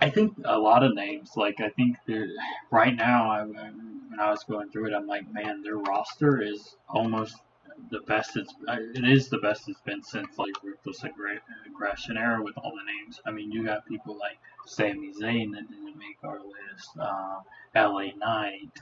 I think a lot of names. I think right now, when I was going through it, I'm like, man, their roster is almost the best. It is the best it's been since Ruthless Aggression era with all the names. I mean, you got people like Sami Zayn that didn't make our list, LA Knight,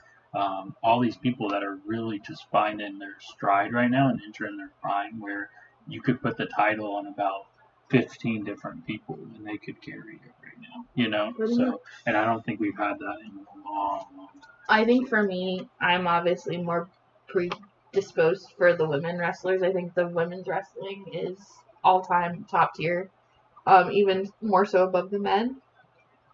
all these people that are really just finding their stride right now and entering their prime, where you could put the title on about 15 different people and they could carry it right now, So, and I don't think we've had that in a long time. I think for me, I'm obviously more predisposed for the women wrestlers. I think the women's wrestling is all-time top tier, even more so above the men.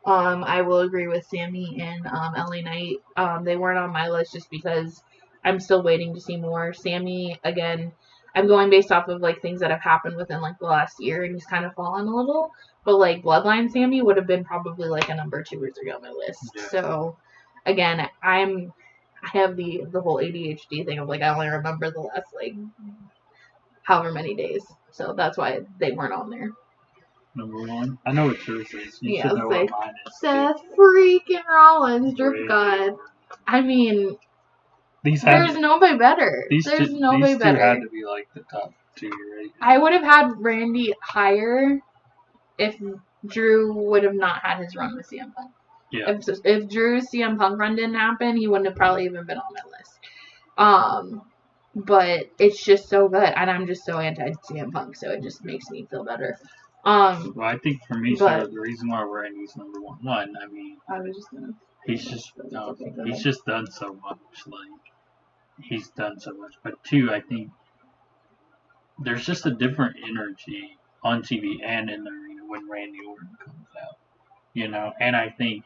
I will agree with Sammy and LA Knight. They weren't on my list just because I'm still waiting to see more. Sammy, again, I'm going based off of things that have happened within the last year, and he's kind of fallen a little. But Bloodline Sammy would have been probably a number 2 or 3 on my list. Yeah. So again, I have the whole ADHD thing of I only remember the last however many days. So that's why they weren't on there. Number 1? I know what yours is. You should know what mine is. Seth freaking Rollins, Drip God. I mean, there's nobody better. There's nobody better. These two had to be the top too. Right? I would have had Randy higher if Drew would have not had his run with CM Punk. Yeah. If Drew's CM Punk run didn't happen, he wouldn't have probably even been on my list. But it's just so good, and I'm just so anti CM Punk, so it just makes me feel better. Well, I think for me, so the reason why Randy's number one, I mean, I was just gonna. He's just done so much. Like he's done so much. But two, I think there's just a different energy on TV and in the arena when Randy Orton comes out. You know, and I think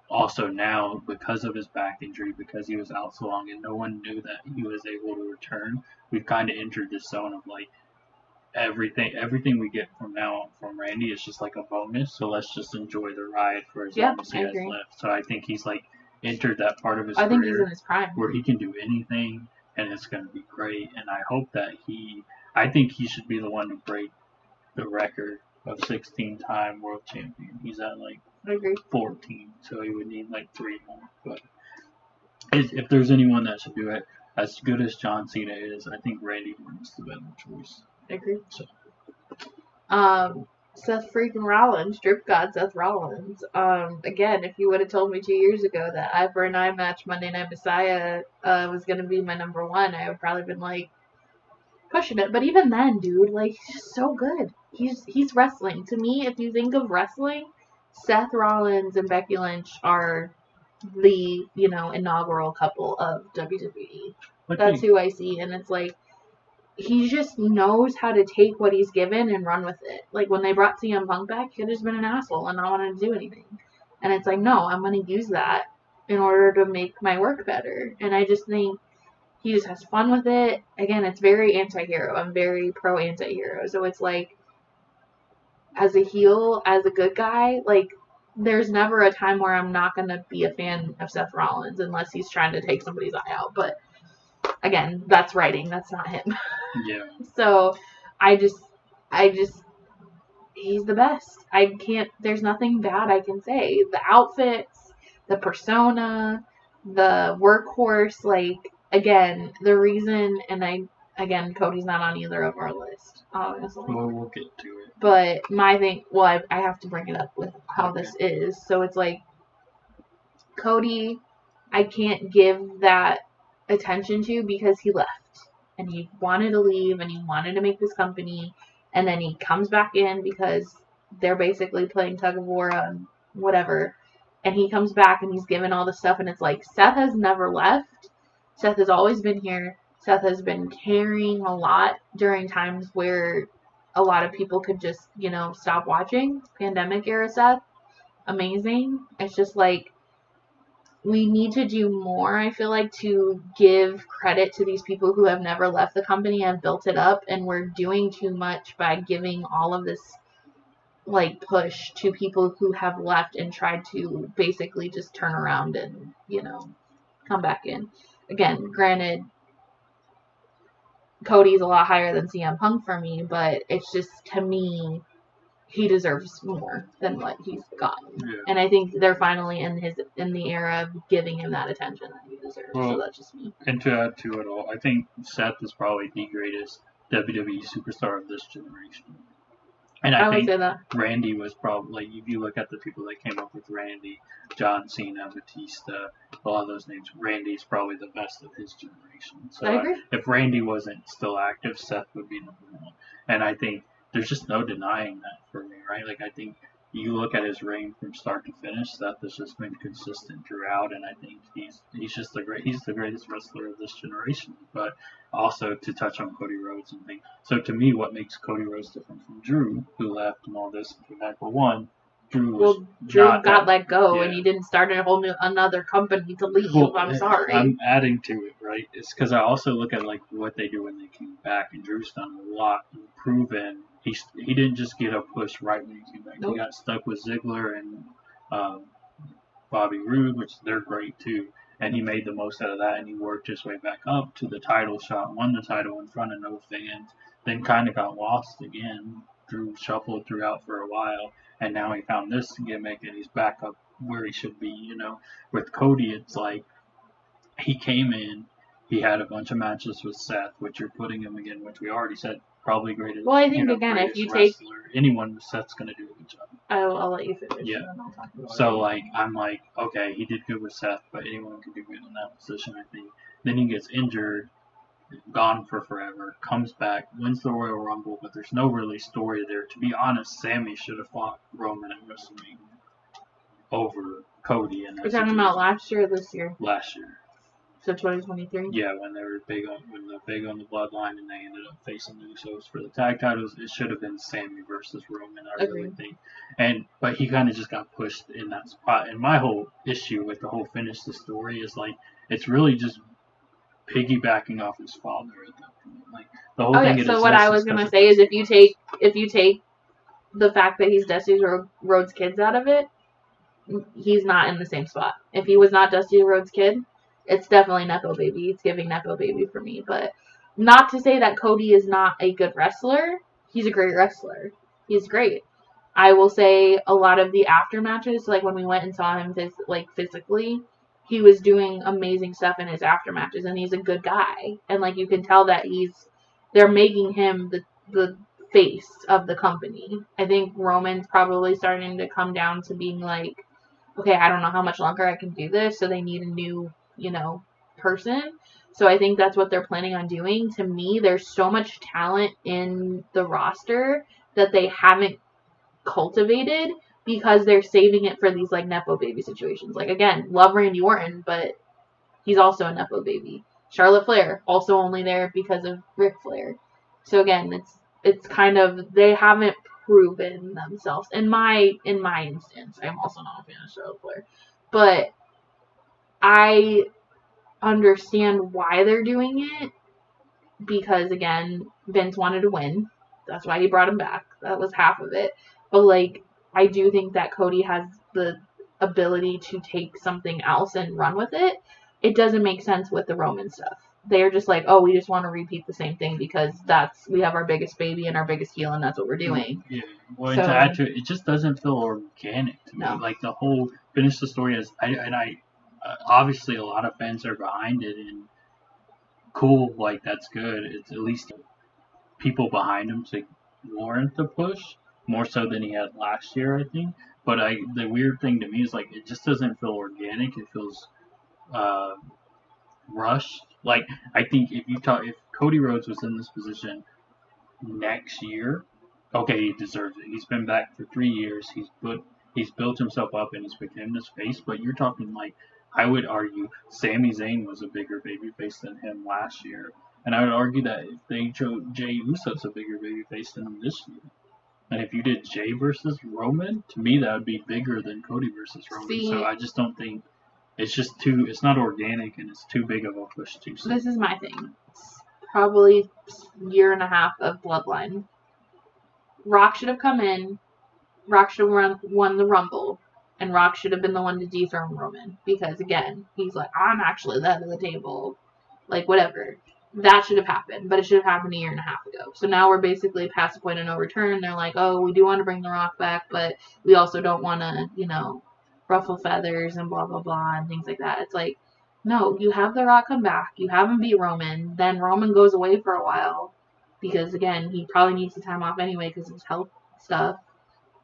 also now because of his back injury, because he was out so long and no one knew that he was able to return, we've kind of entered this zone of like everything we get from now on from Randy is just like a bonus. So let's just enjoy the ride for as long as he has left. So I think he's like entered that part of his career he's in his prime where he can do anything and it's going to be great. And I hope that I think he should be the one to break the record of 16-time world champion. He's at like 14, so he would need like 3 more. But if there's anyone that should do it, as good as John Cena is, I think Randy Orton's the better choice. I agree. So. Seth freaking Rollins, Drip God Seth Rollins. Again, if you would have told me 2 years ago that Eye for an Eye match Monday Night Messiah was going to be my number one, I would probably been like pushing it. But even then, dude, like, he's just so good. He's wrestling. To me, if you think of wrestling, Seth Rollins and Becky Lynch are the, inaugural couple of WWE. That's who I see. And it's like, he just knows how to take what he's given and run with it. Like, when they brought CM Punk back, he could have just been an asshole and not wanted to do anything. And it's like, no, I'm going to use that in order to make my work better. And I just think he just has fun with it. Again, it's very anti-hero. I'm very pro-anti-hero. So it's like, as a heel, as a good guy, like, there's never a time where I'm not going to be a fan of Seth Rollins unless he's trying to take somebody's eye out. But again, that's writing. That's not him. Yeah. So I just, he's the best. There's nothing bad I can say. The outfits, the persona, the workhorse, like, again, the reason, and Cody's not on either of our list, obviously. Well, we'll get to it. But my thing, I have to bring it up with how this is. So it's like, Cody, I can't give that attention to because he left. And he wanted to leave and he wanted to make this company. And then he comes back in because they're basically playing tug of war on whatever. And he comes back and he's given all this stuff. And it's like, Seth has never left. Seth has always been here. Seth has been carrying a lot during times where a lot of people could just, stop watching. Pandemic era Seth. Amazing. It's just like, we need to do more, I feel like, to give credit to these people who have never left the company and built it up, and we're doing too much by giving all of this, like, push to people who have left and tried to basically just turn around and, come back in. Again, granted, Cody's a lot higher than CM Punk for me, but it's just, to me, he deserves more than what he's gotten. Yeah. And I think they're finally in the era of giving him that attention that he deserves. Well, so that's just me. And to add to it all, I think Seth is probably the greatest WWE superstar of this generation. And I think would say that. Randy was probably, if you look at the people that came up with Randy, John Cena, Batista, a lot of those names, Randy's probably the best of his generation. So I agree. If Randy wasn't still active, Seth would be number one. And I think there's just no denying that for me, right? Like, I think you look at his reign from start to finish, Seth has just been consistent throughout, and I think he's just he's the greatest wrestler of this generation. But also to touch on Cody Rhodes and things. So to me, what makes Cody Rhodes different from Drew, who left and all this, for one, Drew got let go, and he didn't start another company to leave. Well, I'm sorry. I'm adding to it, right? It's because I also look at like what they do when they came back, and Drew's done a lot, proven. He didn't just get a push right when he came back. Nope. He got stuck with Ziggler and Bobby Roode, which they're great too. And he made the most out of that, and he worked his way back up to the title shot, won the title in front of no fans, then kind of got lost again. Drew shuffled throughout for a while, and now he found this gimmick, and he's back up where he should be. With Cody, it's like he came in, He had a bunch of matches with Seth, which you're putting him again, which we already said probably greatest. Well, I think again, if you take anyone with Seth's gonna do a good job. I'll let you finish. Yeah. And then I'll talk about so like I'm like, okay, he did good with Seth, but anyone could do good in that position, I think. Then he gets injured, gone for forever, comes back, wins the Royal Rumble, but there's no really story there. To be honest, Sammy should have fought Roman at WrestleMania over Cody. And you're talking about last year or this year? Last year. So 2023. Yeah, when they were big on the bloodline, and they ended up facing the Usos for the tag titles. It should have been Sammy versus Roman, I really think. But he kind of just got pushed in that spot. And my whole issue with the whole finish the story is like it's really just piggybacking off his father at that point. Like the whole thing. So what I was gonna say is if you take the fact that he's Dusty Rhodes' kids out of it, he's not in the same spot. If he was not Dusty Rhodes' kid, it's definitely Nepo Baby. It's giving Nepo Baby for me. But not to say that Cody is not a good wrestler. He's a great wrestler. He's great. I will say a lot of the after matches, like when we went and saw him physically, he was doing amazing stuff in his after matches, and he's a good guy. And like you can tell that they're making him the face of the company. I think Roman's probably starting to come down to being like, okay, I don't know how much longer I can do this, so they need a new, person. So I think that's what they're planning on doing. To me, there's so much talent in the roster that they haven't cultivated because they're saving it for these like Nepo Baby situations. Like again, love Randy Orton, but he's also a Nepo Baby. Charlotte Flair, also only there because of Ric Flair. So again, it's kind of they haven't proven themselves. In my instance, I'm also not a fan of Charlotte Flair, but I understand why they're doing it because again, Vince wanted to win. That's why he brought him back. That was half of it. But like, I do think that Cody has the ability to take something else and run with it. It doesn't make sense with the Roman stuff. They're just like, oh, we just want to repeat the same thing because we have our biggest baby and our biggest heel, and that's what we're doing. Yeah. Well, to add to it, it just doesn't feel organic to me. Like the whole finish the story is, obviously a lot of fans are behind it, and cool, like that's good. It's at least people behind him to warrant the push more so than he had last year, I think. But the weird thing to me is like it just doesn't feel organic. It feels rushed. Like I think if Cody Rhodes was in this position next year, okay, he deserves it. He's been back for 3 years. He's built himself up and he's become this face. But you're talking like I would argue Sami Zayn was a bigger babyface than him last year, and I would argue that if they chose Jey Uso's a bigger babyface than him this year. And if you did Jey versus Roman, to me that would be bigger than Cody versus Roman. So I just don't think it's not organic and it's too big of a push too soon. This is my thing. It's probably a year and a half of Bloodline. Rock should have come in. Rock should have won the Rumble. And Rock should have been the one to dethrone Roman. Because again, he's like, I'm actually the head of the table. Like, whatever. That should have happened, but it should have happened a year and a half ago. So now we're basically past the point of no return. They're like, oh, we do want to bring The Rock back, but we also don't want to, ruffle feathers and blah, blah, blah, and things like that. It's like, no, you have The Rock come back. You have him beat Roman. Then Roman goes away for a while because, again, he probably needs the time off anyway because of his health stuff.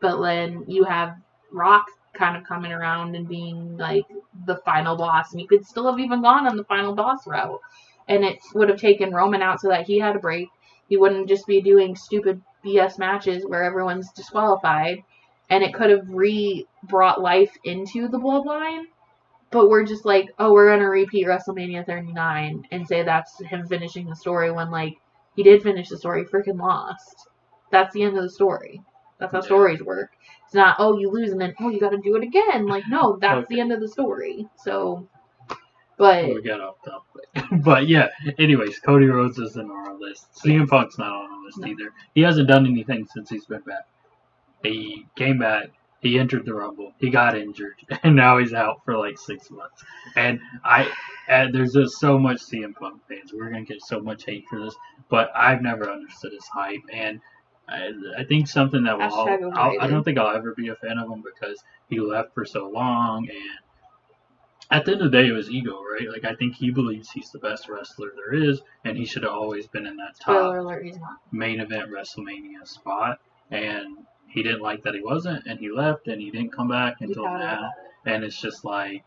But then you have Rock kind of coming around and being, like, the final boss. And you could still have even gone on the final boss route. And it would have taken Roman out so that he had a break. He wouldn't just be doing stupid BS matches where everyone's disqualified. And it could have brought life into the Bloodline. But we're just like, oh, we're going to repeat WrestleMania 39 and say that's him finishing the story when, like, he did finish the story, freaking lost. That's the end of the story. That's how stories work. It's not, oh, you lose and then, oh, you got to do it again. Like, no, that's the end of the story. So... But we got off topic. But yeah, anyways, Cody Rhodes isn't on our list. CM Punk's not on our list either. He hasn't done anything since he's been back. He came back, he entered the Rumble, he got injured, and now he's out for like 6 months. And there's just so much CM Punk fans. We're gonna get so much hate for this, but I've never understood his hype. And I think something that I don't think I'll ever be a fan of him because he left for so long and at the end of the day, it was ego, right? Like, I think he believes he's the best wrestler there is, and he should have always been in that top Spoiler alert, he's not. main event WrestleMania spot. And he didn't like that he wasn't, and he left, and he didn't come back He's until adamant now. about it. And it's just like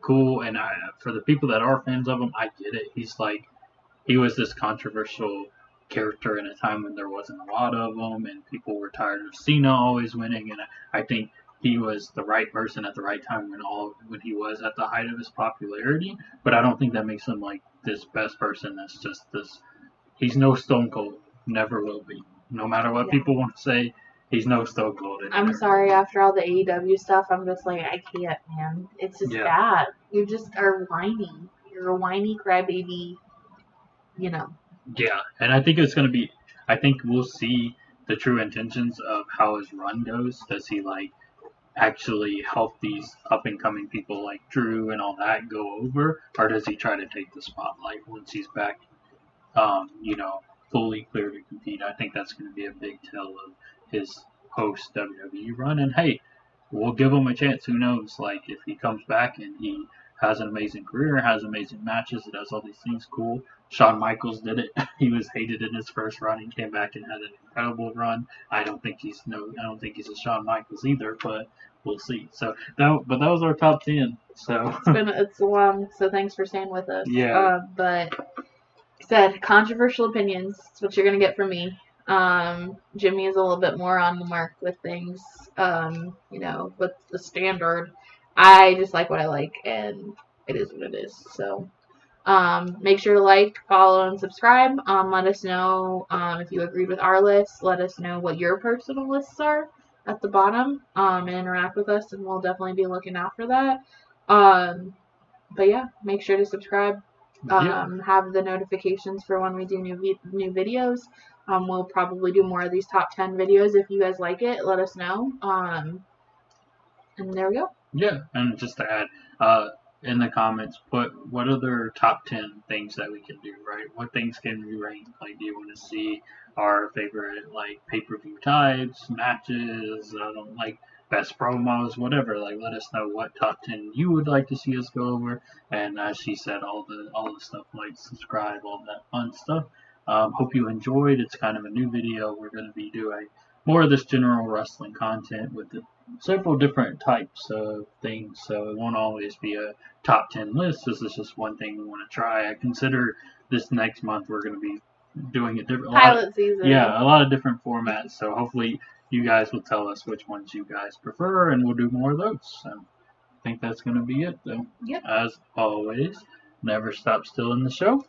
cool. And for the people that are fans of him, I get it. He was this controversial character in a time when there wasn't a lot of them, and people were tired of Cena always winning. And I think he was the right person at the right time when he was at the height of his popularity. But I don't think that makes him like this best person. That's just this. He's no Stone Cold. Never will be. No matter what Yeah. people want to say, he's no Stone Cold. I'm sorry, after all the AEW stuff, I'm just like, I can't, man. It's just bad. You just are whiny. You're a whiny crybaby, you know. Yeah, and I think it's going to be. I think we'll see the true intentions of how his run goes. Does he like actually help these up and coming people like Drew and all that go over, or does he try to take the spotlight once he's back? Fully clear to compete. I think that's going to be a big tell of his post WWE run. And hey, we'll give him a chance. Who knows? Like if he comes back and he has an amazing career, has amazing matches, does all these things, cool. Shawn Michaels did it. He was hated in his first run. He came back and had an incredible run. I don't think he's a Shawn Michaels either, but we'll see. So that was our top 10. So it's long. So thanks for staying with us. Yeah. But said controversial opinions. That's what you're gonna get from me. Jimmy is a little bit more on the mark with things. With the standard. I just like what I like, and it is what it is. So, make sure to like, follow, and subscribe. Let us know if you agreed with our list. Let us know what your personal lists are at the bottom, and interact with us, and we'll definitely be looking out for that. But yeah, make sure to subscribe. Have the notifications for when we do new videos. We'll probably do more of these top 10 videos. If you guys like it, let us know. And there we go. Yeah, and just to add, in the comments, put what other top 10 things that we can do, right? What things can we rank? Like, do you want to see our favorite, like, pay-per-view types, matches, like, best promos, whatever. Like, let us know what top 10 you would like to see us go over. And as she said, all the stuff like subscribe, all that fun stuff. Hope you enjoyed. It's kind of a new video. We're going to be doing more of this general wrestling content with several different types of things. So it won't always be a top 10 list. This is just one thing we want to try. I consider this next month we're going to be doing a different pilot season. Yeah, a lot of different formats. So hopefully you guys will tell us which ones you guys prefer, and we'll do more of those. So I think that's going to be it, though. Yep. As always, never stop still in the show.